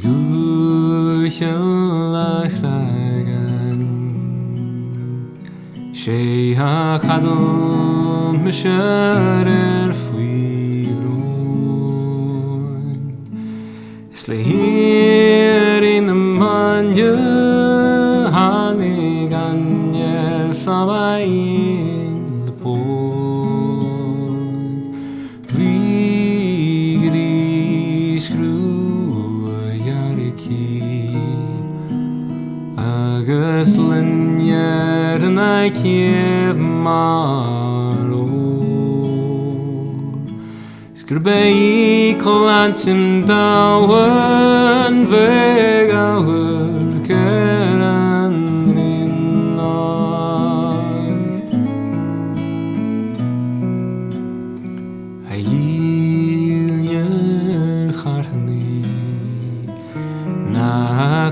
Úirchill a Chreagáin sé a chadal me siar faoi bhróin is le hir in na maine hánig anneal famaín le pód bhí grí scrú a Úirchill agus linnear an aiceab mar ór gur bé clantim dáhan bheith áhar cer an rinneáig a dhílear charthaí na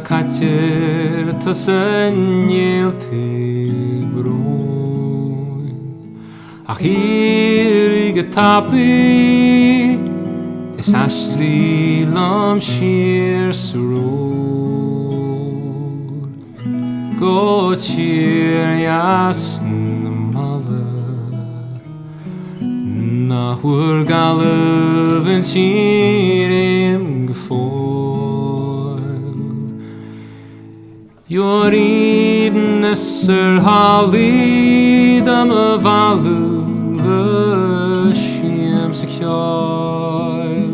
caitear tá san níaltaigh bróin ach hir go tapaí is aistrí lom siar sa ród go tír as na mala nach bhuair galamh an tírim go fóil Yoríb na sir hálíd am a bhalú le siam sa ceáil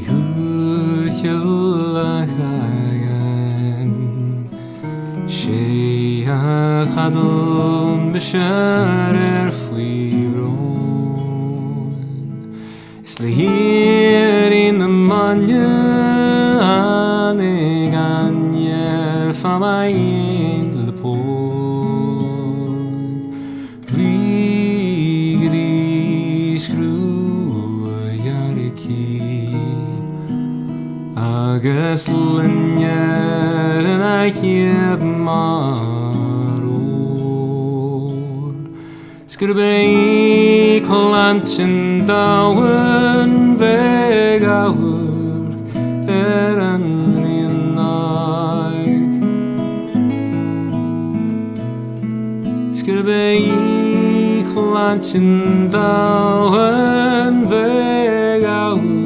Úirchill a Chreagáin sé a chadal me siar faoi bhróin is le hir in na maine hánig anneal famaín le pód bhí grí scrú a Úirchill agus linnear an aiceab mar ór gur bé clantin dáhan bheith áhar an rinneáig gur bé clantin dáhan bheith áhar